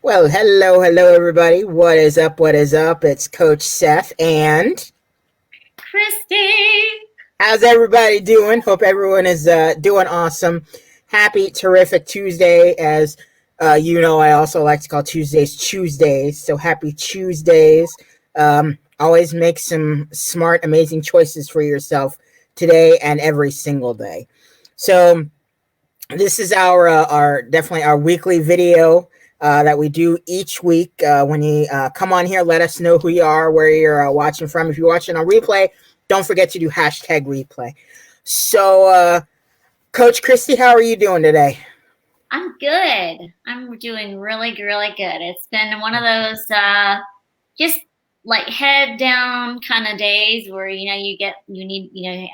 Well, hello, everybody. What is up? What is up? It's Coach Seth, and Christy. how's everybody doing? Hope everyone is doing awesome. Happy, terrific Tuesday. As I also like to call Tuesdays. So happy Tuesdays. Always make some smart, amazing choices for yourself today and every single day. So this is our definitely our weekly video that we do each week. When you come on here, let us know who you are, where you're watching from. If you're watching on replay, don't forget to do hashtag replay. So, Coach Christy, how are you doing today? I'm good. I'm doing really, really good. It's been one of those just like head down kind of days where you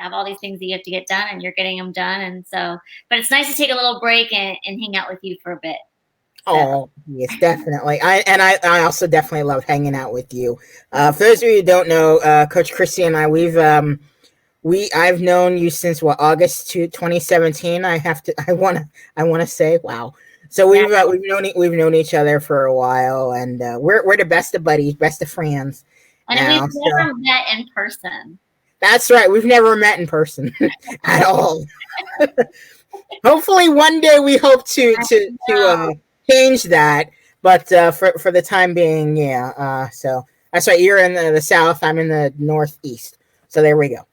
have all these things that you have to get done and you're getting them done. And so, but it's nice to take a little break and hang out with you for a bit. So, Oh, yes, definitely. I also definitely love hanging out with you. For those of you who don't know, Coach Christy and I, I've known you since what, August 2017. I want to say, wow. So yeah. we've known each other for a while, and we're the best of buddies, best of friends And we've now. So never met in person. that's right. We've never met in person at all. Hopefully, one day we hope to change that. But for the time being, yeah. So that's right. You're in the south. I'm in the northeast. So there we go.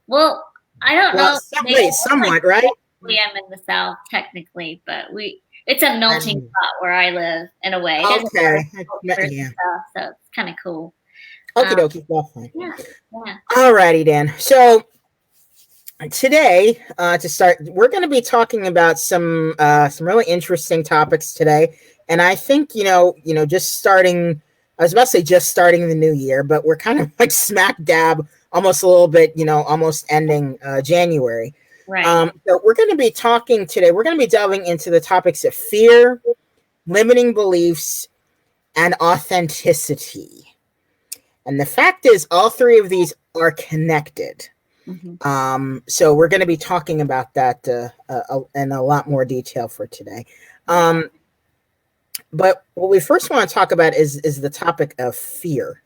Well, I don't Well, know. Maybe somewhat, right? I'm in the South technically, but it's a melting pot where I live in a way. It is Okay. culture Yeah. stuff, so it's kind of cool. Okie Um, dokie. Definitely. yeah, yeah. Alrighty then. So today, to start, we're going to be talking about some really interesting topics today, and I think just starting. I was about to say just starting the new year, but we're kind of like smack dab, almost a little bit, almost ending January. Right. So we're going to be talking today. We're going to be delving into the topics of fear, limiting beliefs, and authenticity. And the fact is, all three of these are connected. Hmm. So we're going to be talking about that in a lot more detail for today. Um, but what we first want to talk about is the topic of fear.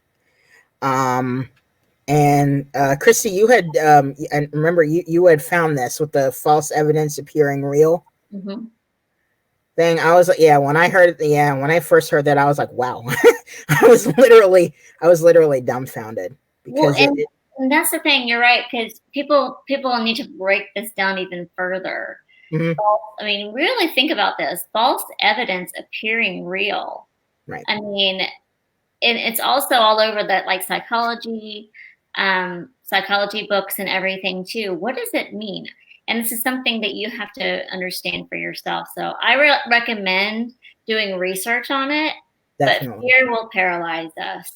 Um, and Christy, you had and remember you had found this with the false evidence appearing real Hmm. thing. I was like, yeah, when I first heard that, I was like, wow. I was literally dumbfounded Well, because it and that's the thing. You're right because people need to break this down even further. mhm, I mean, really think about this: false evidence appearing real. right. I mean, and it's also all over that like psychology books and everything too. What does it mean? And this is something that you have to understand for yourself. So I recommend doing research on it, but Definitely. fear will paralyze us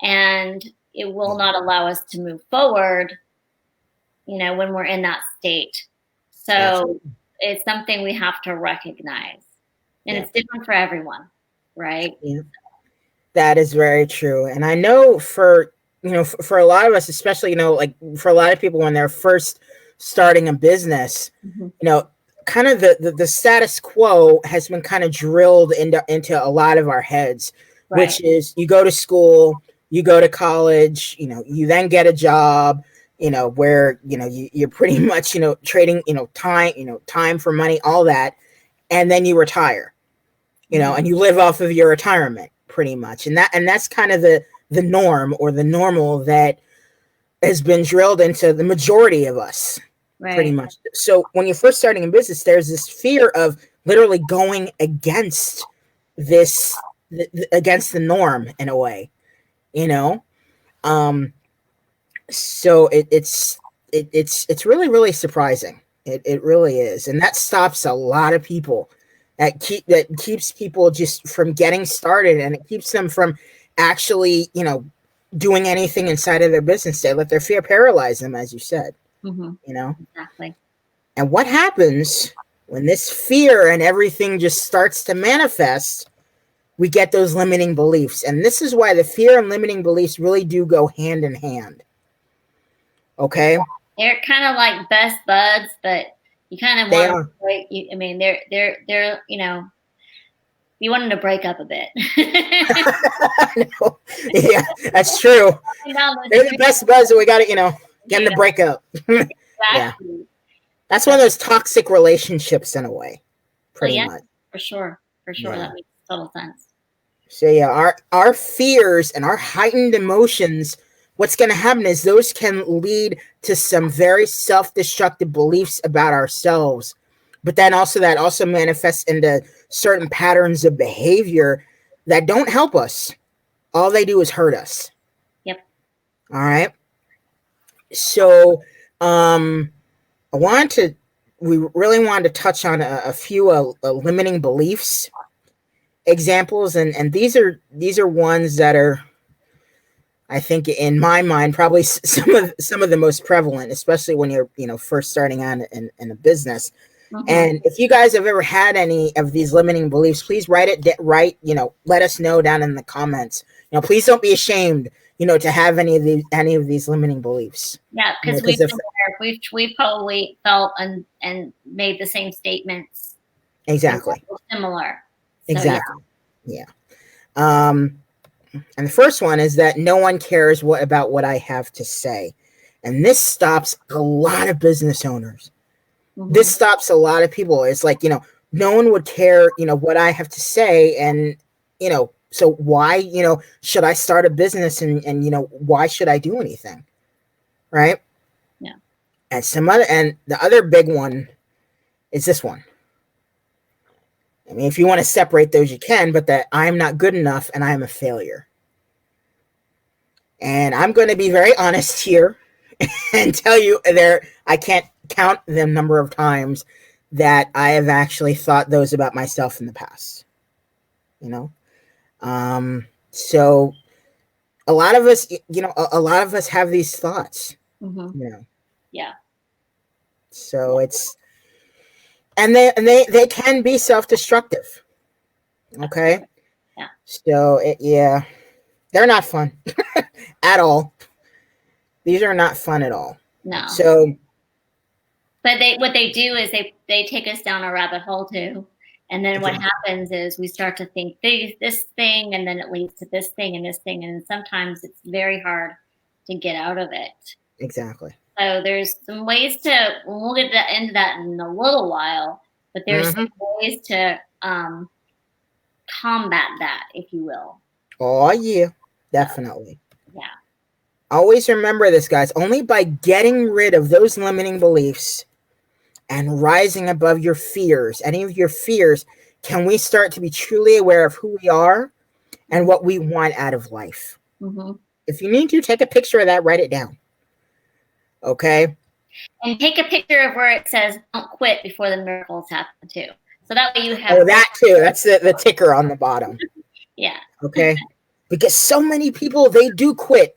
and it will Yeah, not allow us to move forward, when we're in that state. So absolutely. it's something we have to recognize. And Yeah. it's different for everyone, right? Yeah. That is very true. And I know for a lot of us, especially, like for a lot of people when they're first starting a business, Mhm. you know, kind of the status quo has been kind of drilled into a lot of our heads, Right. which is you go to school, you go to college, you then get a job, where, you're pretty much, trading, time for money, all that, and then you retire, Mhm. and you live off of your retirement pretty much. And that's kind of the norm or the normal that has been drilled into the majority of us pretty Right. much. So when you're first starting a business, there's this fear of literally going against this against the norm in a way, you know. Um, so it's really really surprising. It really is, and that stops a lot of people. That keeps people just from getting started, and it keeps them from actually doing anything inside of their business. They let their fear paralyze them, as you said. Mhm. You know, Exactly. and what happens when this fear and everything just starts to manifest? We get those limiting beliefs, and this is why the fear and limiting beliefs really do go hand in hand. Okay, They're kind of like best buds, but you kind of they want are. to I mean, they're you want them to break up a bit. No. Yeah, that's true. They're the best buds, so we got to, get them to break up. Yeah. Exactly. That's one of those toxic relationships in a way, pretty much. For sure. For sure. Yeah. That makes total sense. So yeah, our fears and our heightened emotions, what's going to happen is those can lead to some very self-destructive beliefs about ourselves. But then also that also manifests into certain patterns of behavior that don't help us. All they do is hurt us. Yep. All right. So we really wanted to touch on a few limiting beliefs examples, and these are ones that are, I think, in my mind, probably some of the most prevalent, especially when you're first starting on in a business. Mm-hmm. And if you guys have ever had any of these limiting beliefs, please write let us know down in the comments. Please don't be ashamed to have any of these limiting beliefs. Yeah, because we've probably felt and made the same statements. Exactly. Similar. So, exactly. Yeah. And the first one is that no one cares about what I have to say. And this stops a lot of business owners. Mm-hmm. This stops a lot of people. It's like, no one would care, what I have to say. And, so why, should I start a business and why should I do anything? Right. Yeah. And the other big one is this one. I mean, if you want to separate those, you can, but that I'm not good enough and I am a failure. And I'm going to be very honest here and tell you I can't count the number of times that I have actually thought those about myself in the past. So a lot of us have these thoughts. Mm-hmm. Yeah. So and they can be self-destructive. Okay. Yeah. So they're not fun at all. These are not fun at all. No. So, but what they do is they take us down a rabbit hole too, and then what happens is we start to think this thing, and then it leads to this thing and this thing, and sometimes it's very hard to get out of it. Exactly. So there's some ways we'll get into that in a little while, but there's some ways to combat that, if you will. Oh yeah, definitely. Yeah. Always remember this, guys. Only by getting rid of those limiting beliefs and rising above your fears, any of your fears, can we start to be truly aware of who we are and what we want out of life. Mm-hmm. If you need to, take a picture of that, write it down. Okay? And take a picture of where it says, don't quit before the miracles happen too. So that way you have... Oh, that too. That's the ticker on the bottom. Yeah. Okay? Because so many people, they do quit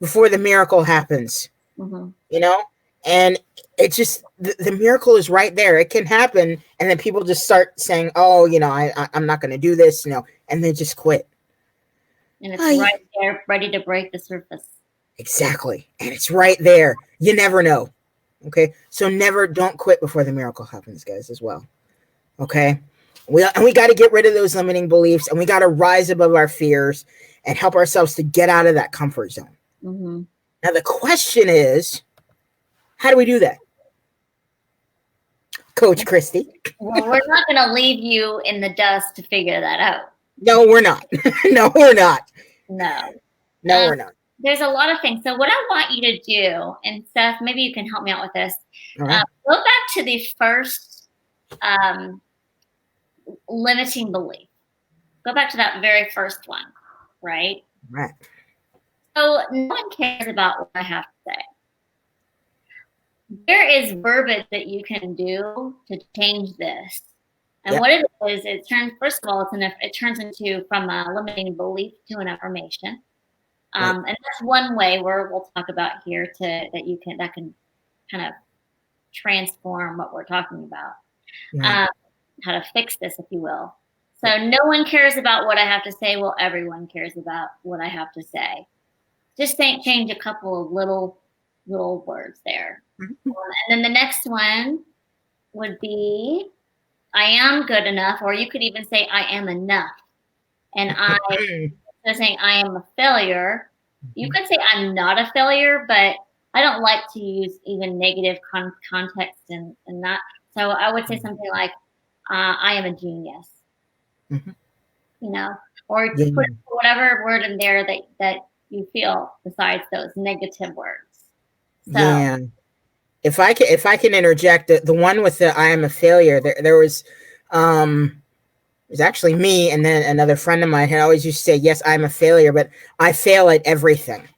before the miracle happens. Mm-hmm. And it's just, the miracle is right there. It can happen. And then people just start saying, oh, I'm not going to do this, and they just quit. And it's right there, ready to break the surface. Exactly. And it's right there. You never know. Okay? So don't quit before the miracle happens, guys, as well. Okay? We got to get rid of those limiting beliefs, and we got to rise above our fears and help ourselves to get out of that comfort zone. Mm-hmm. Now, the question is, how do we do that? Coach Christy? Well, we're not going to leave you in the dust to figure that out. No, we're not. No, we're not. No, we're not. There's a lot of things. So what I want you to do, and Seth, maybe you can help me out with this. Right. Go back to the first limiting belief. Go back to that very first one, right? Right. So no one cares about what I have to say. There is Verbit that you can do to change this. And what it is, it turns, first of all, it turns into from a limiting belief to an affirmation. And that's one way where we'll talk about here that can kind of transform what we're talking about. How to fix this, if you will. So no one cares about what I have to say. Well, everyone cares about what I have to say. Just change a couple of little words there. Mm-hmm. And then the next one would be I am good enough, or you could even say I am enough. And I, instead of saying I am a failure, you could say I'm not a failure, but I don't like to use even negative context in that. So I would say something like, I am a genius, Mhm. you know, or put Yeah. whatever word in there that you feel besides those negative words. So, Yeah. If I can interject, the one with the I am a failure, there was it was actually me, and then another friend of mine had always used to say, yes, I'm a failure, but I fail at everything,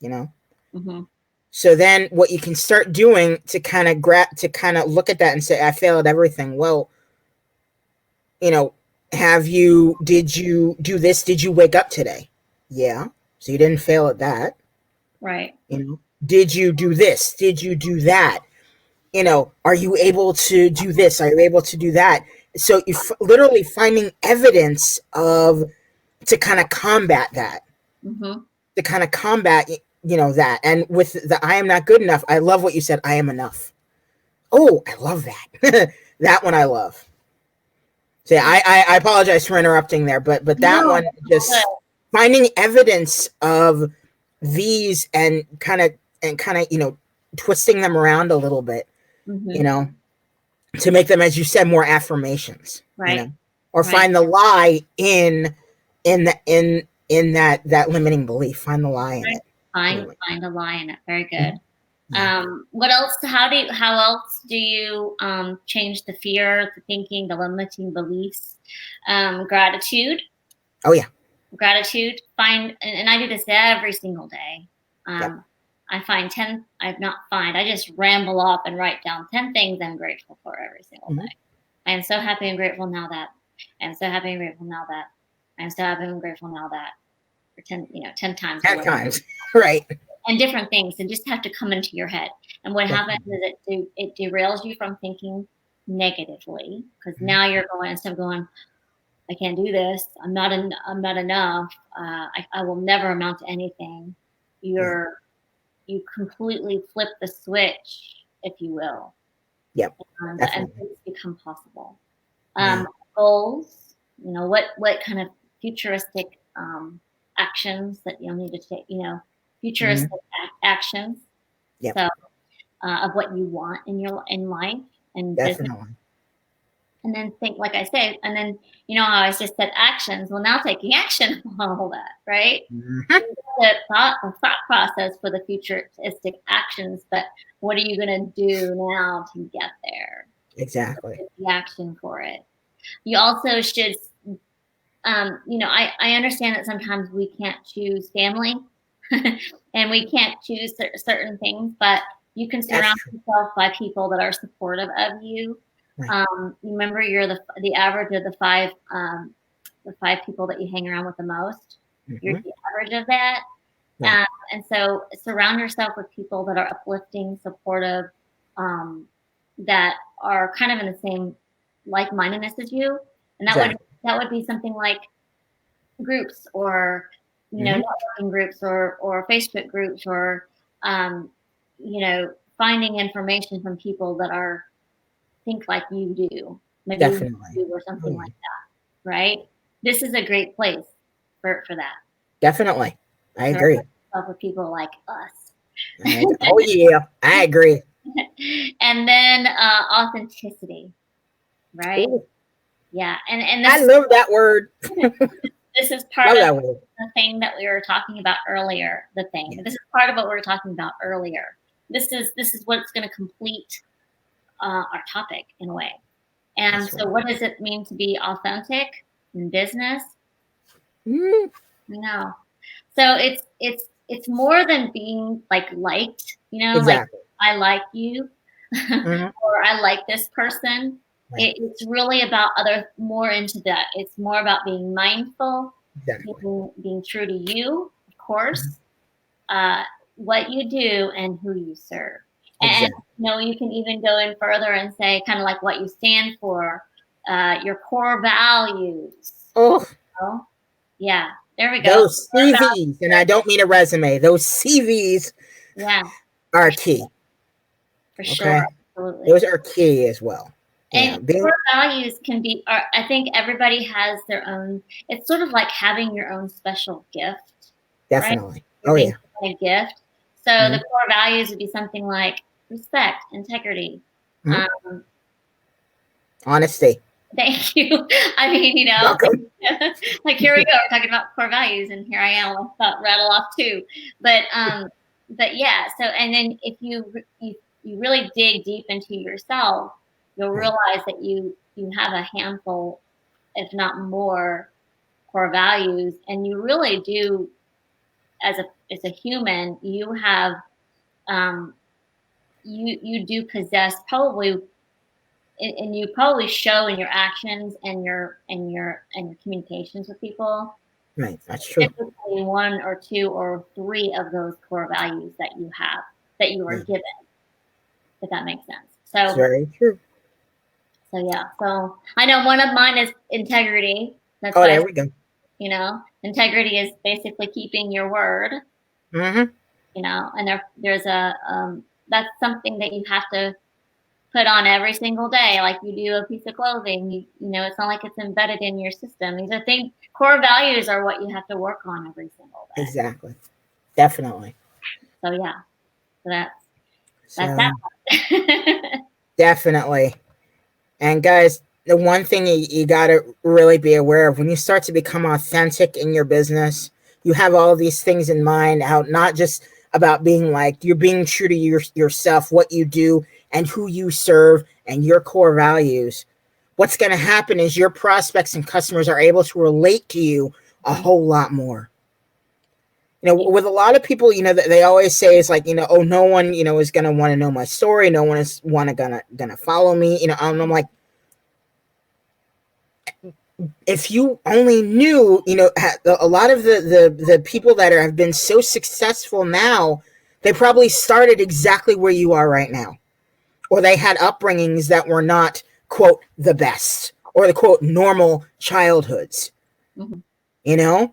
you know? mm-hmm, So then what you can start doing to kind of look at that and say, I fail at everything. Well, you know, did you do this? Did you wake up today? Yeah. So you didn't fail at that. right. You know, did you do this? Did you do that? You know, are you able to do this? Are you able to do that? So you literally finding evidence of to kind of combat that, Mm-hmm. to kind of combat, that. And with the I am not good enough, I love what you said. I am enough. Oh, I love that. That one I love. So yeah, I apologize for interrupting there, but that No, one, just finding evidence of these and kind of twisting them around a little bit, you mm-hmm, know, to make them, as you said, more affirmations, right, or right. find the lie in that limiting belief. Find the lie in it. Really. Find a lie in it. Very Mhm. good. Yeah. What else? How else do you change the fear, the thinking, the limiting beliefs? Gratitude, Oh yeah. gratitude. And I do this every single day. Yep. I find 10. I've not find. I just ramble off and write down 10 things I'm grateful for every single Hmm. day. I am so happy and grateful now that. I am so happy and grateful now that. I am so happy and grateful now that. For 10 times or 10 whatever, times. Right. and different things, and just have to come into your head. And what happens Definitely. is it derails you from thinking negatively, because Mhm. now you're going, instead of going, I can't do this, I'm not enough, I will never amount to anything. Yeah. You completely flip the switch, if you will, Yep. and Definitely. things become possible. Yeah. Goals, what kind of futuristic actions that you'll need to take, futuristic Hmm. actions. Yep. So of what you want in life and business, Definitely. and then think, like I say, and then how I just said actions. Well, now taking action on all that, right? Hmm. The thought process for the futuristic actions, but what are you going to do now to get there? Exactly. The action for it. You also should, I understand that sometimes we can't choose family and we can't choose certain things, but you can That's surround true. yourself by people that are supportive of you. Right. Remember, you're the average of the five people that you hang around with the most. You're Hmm. the average of that. Right. Um, and so surround yourself with people that are uplifting, supportive, um, that are kind of in the same like-mindedness as you. And Exactly. that would be something like groups, or Hmm. networking groups, or Facebook groups, or um, finding information from people that are think like you do, maybe Definitely. you, or Oh something yeah. like that, right? This is a great place for that. Definitely. I Surround agree. yourself with people like us. Oh yeah. I agree. And then authenticity, right? Ooh, Yeah, and I love that word. this is part Love of that word. the thing that we were talking about earlier. Yeah. This is part of what we were talking about earlier. This is what's going to complete our topic in a way. And That's right. so, what does it mean to be authentic in business? Mm, No. So it's more than being like liked, like exactly. I like you, Hmm. or I like this person. Right. It's really about more into that. It's more about being mindful, Exactly. being true to you, of Mhm. course, uh, what you do and who you serve. And Exactly. you can even go in further and say kind of like what you stand for, your core values. Oh, Oh, yeah, there we go. those CVs, and I don't mean a resume. Those CVs Yeah, for are sure, key. for sure, Okay. absolutely. Those are key as well. Yeah, And core values can be, I think everybody has their own, it's sort of like having your own special gift, right? definitely. You're Oh being yeah. given a gift. So Mm-hmm. the core values would be something like respect, integrity. Mm-hmm. Um, Honesty. Thank you. I mean, Welcome. like here we go. We're talking about core values, and here I am. I thought rattle off too, but yeah. So, and then if you really dig deep into yourself, you'll Right. realize that you have a handful, if not more, core values, and you really do as a human, you have um, you do possess probably, and you probably show in your actions and your communications with people Right. That's true. typically one or two or three of those core values that you have, that you are Yeah. given, if that makes sense. It's So very true. yeah, so I know one of mine is integrity. That's Oh, why there we go. integrity is basically keeping your word. Mm-hmm. And there's a that's something that you have to put on every single day, like you do a piece of clothing. It's not like it's embedded in your system. These are things, core values are what you have to work on every single day. Exactly. Definitely. So yeah, so that's So that. definitely. And guys, the one thing you got to really be aware of when you start to become authentic in your business, you have all these things in mind, how not just about being like you're being true to yourself, what you do and who you serve and your core values. What's going to happen is your prospects and customers are able to relate to you a whole lot more. With a lot of people, they always say it's like, oh, no one, is going to want to know my story. No one is gonna follow me. And I'm like, if you only knew, a lot of the people that have been so successful now, they probably started exactly where you are right now, or they had upbringings that were not, quote, the best, or the, quote, normal childhoods, Mhm. you know?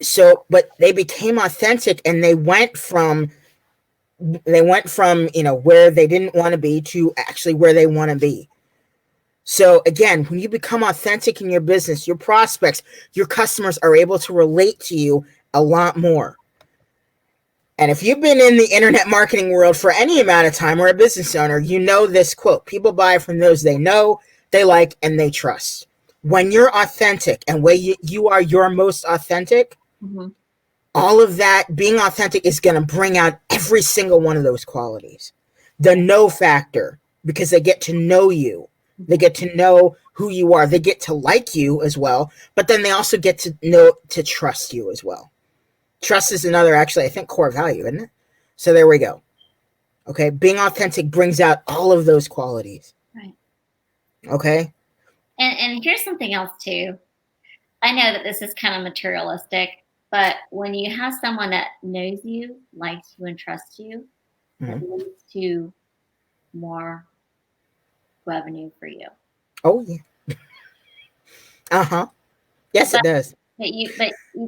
So, but they became authentic and they went from, where they didn't want to be to actually where they want to be. So again, when you become authentic in your business, your prospects, your customers are able to relate to you a lot more. And if you've been in the internet marketing world for any amount of time or a business owner, you know this quote: people buy from those they know, they like, and they trust. When you're authentic and when you are your most authentic, Mm-hmm. all of that being authentic is going to bring out every single one of those qualities. The know factor, because they get to know you. They get to know who you are. They get to like you as well, but then they also get to know to trust you as well. Trust is another, actually, I think, core value, isn't it? So there we go. Okay, being authentic brings out all of those qualities. Right. Okay. And here's something else too. I know that this is kind of materialistic, but when you have someone that knows you, likes you, and trusts you, it Mm-hmm. leads to more revenue for you. Oh yeah. Uh-huh. Yes, it But does. you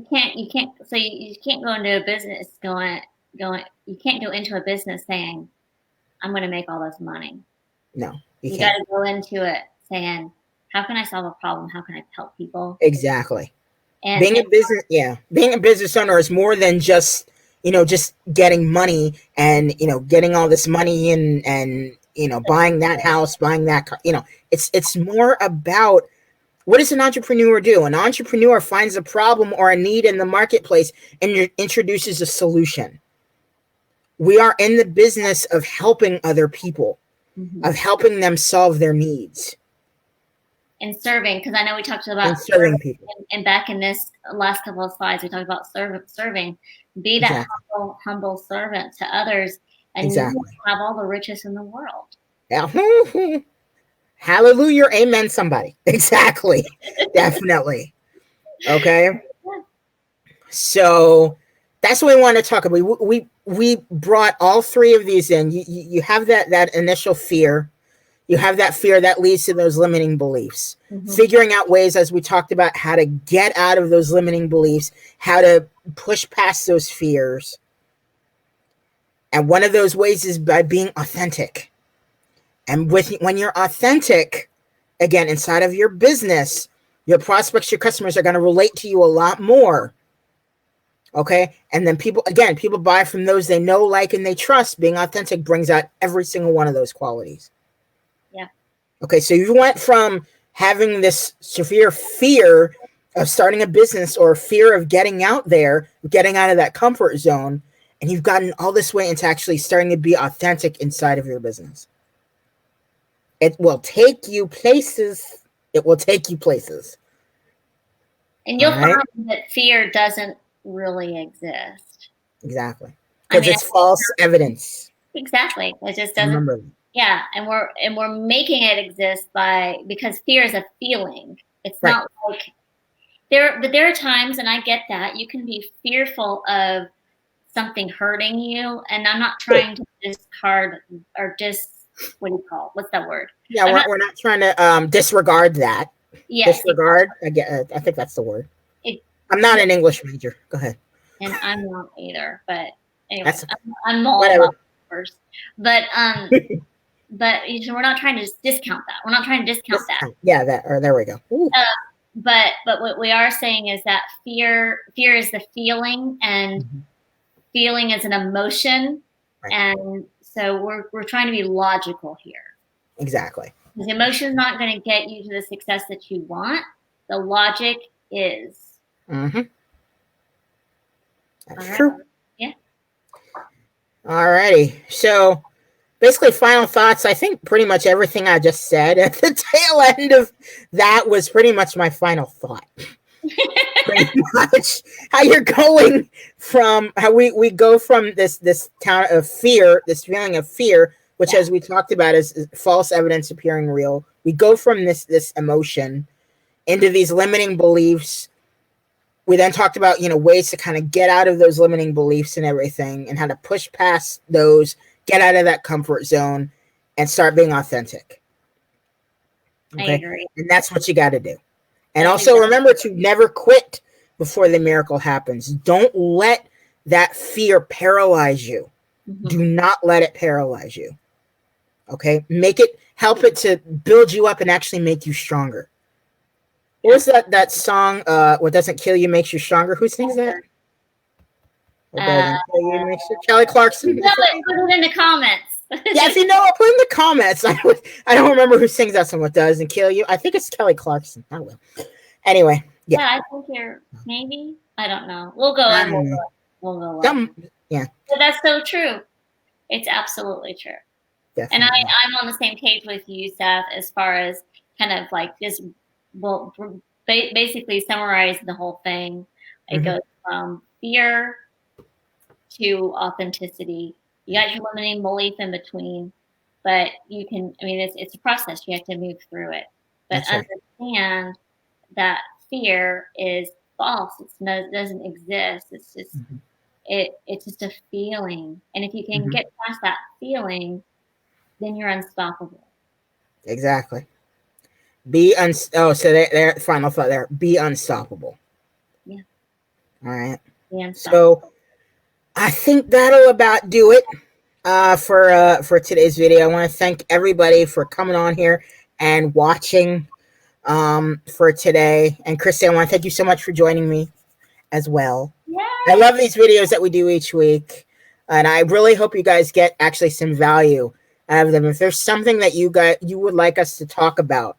can't go into a business going you can't go into a business saying, I'm going to make all this money. No, you You got can't. to go into it saying, how can I solve a problem? How can I help people? Exactly. And Being a business owner is more than just just getting money and getting all this money and buying that house, buying that car. It's more about, what does an entrepreneur do? An entrepreneur finds a problem or a need in the marketplace and introduces a solution. We are in the business of helping other people, mm-hmm. of helping them solve their needs And serving, because I know we talked about and serving people. and back in this last couple of slides, we talked about serving. Be that Exactly. humble servant to others, and you will Exactly. have all the riches in the world. Yeah. Hallelujah. Amen, somebody. Exactly. Definitely. Okay. So that's what we want to talk about. We brought all three of these in. You have that initial fear. You have that fear that leads to those limiting beliefs. Mm-hmm. Figuring out ways, as we talked about, how to get out of those limiting beliefs, how to push past those fears. And one of those ways is by being authentic. And when you're authentic, again, inside of your business, your prospects, your customers are going to relate to you a lot more. Okay. And then people buy from those they know, like, and they trust. Being authentic brings out every single one of those qualities. Yeah. Okay. So you went from having this severe fear of starting a business or fear of getting out there, getting out of that comfort zone, and you've gotten all this way into actually starting to be authentic inside of your business. It will take you places. It will take you places. And you'll find that fear doesn't really exist. Exactly. Because it's false evidence. Exactly. It just doesn't. Remember. Yeah, and we're making it exist because fear is a feeling. It's not like but there are times, and I get that, you can be fearful of something hurting you, and I'm not trying to discard or what's that word? Yeah, we're not trying to disregard that. Yeah, disregard. Exactly. I think that's the word. I'm not an English major. Go ahead. And I'm not either, but anyway, I'm all about first. But but we're not trying to just discount that. We're not trying to discount that. Yeah, there we go. But what we are saying is that fear is the feeling, and feeling is an emotion, and so we're trying to be logical here. Exactly. Because emotion is not going to get you to the success that you want. The logic is. Mm-hmm. That's true. Yeah. All righty. So basically, final thoughts. I think pretty much everything I just said at the tail end of that was pretty much my final thought. Pretty much how you're going from how we go from this town of fear, this feeling of fear, which as we talked about is false evidence appearing real. We go from this emotion into these limiting beliefs. We then talked about, ways to kind of get out of those limiting beliefs and everything, and how to push past those, get out of that comfort zone, and start being authentic. Okay? I agree. And that's what you got to do. And also remember to never quit before the miracle happens. Don't let that fear paralyze you. Mm-hmm. Do not let it paralyze you. Okay? Help it to build you up and actually make you stronger. What was that song? What doesn't kill you makes you stronger. Who sings that? What doesn't kill you makes you. Kelly Clarkson. Put it in the comments. Yeah, if you know, put in the comments. I don't remember who sings that song. What doesn't kill you? I think it's Kelly Clarkson. I will. Anyway, yeah. I think you're maybe. I don't know. We'll go on. We'll go on. Yeah. But that's so true. It's absolutely true. Definitely. And I'm on the same page with you, Seth, as far as kind of like this. Well, basically summarize the whole thing. It goes from fear to authenticity. You got your limiting belief in between, but you can. I mean, it's a process. You have to move through it, but understand that fear is false. It doesn't exist. It's just it's just a feeling, and if you can get past that feeling, then you're unstoppable. Exactly. So their final thought there. Be unstoppable. Yeah. All right. So I think that'll about do it for today's video. I want to thank everybody for coming on here and watching for today. And Christy, I want to thank you so much for joining me as well. Yeah. I love these videos that we do each week, and I really hope you guys get actually some value out of them. If there's something that you would like us to talk about,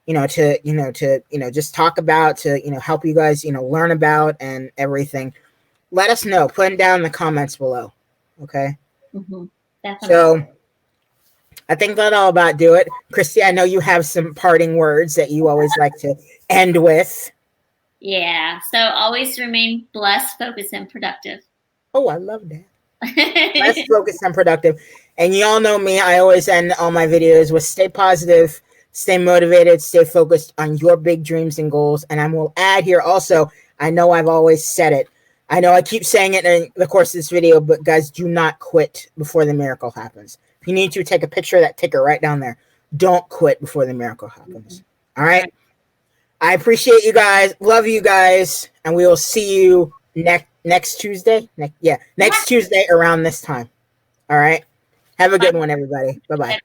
just talk about, to help you guys learn about and everything, let us know. Put it down in the comments below. Okay. Definitely. So I think that'll about do it. Christy, I know you have some parting words that you always like to end with. Yeah. So always remain blessed, focused, and productive. Oh, I love that. Blessed, focused, and productive. And you all know me. I always end all my videos with stay positive, stay motivated, stay focused on your big dreams and goals. And I will add here also, I know I've always said it. I know I keep saying it in the course of this video, but guys, do not quit before the miracle happens. If you need to, take a picture of that ticker right down there. Don't quit before the miracle happens. All right? I appreciate you guys. Love you guys. And we will see you next Tuesday. Next Tuesday around this time. All right? Have a good one, everybody. Bye-bye.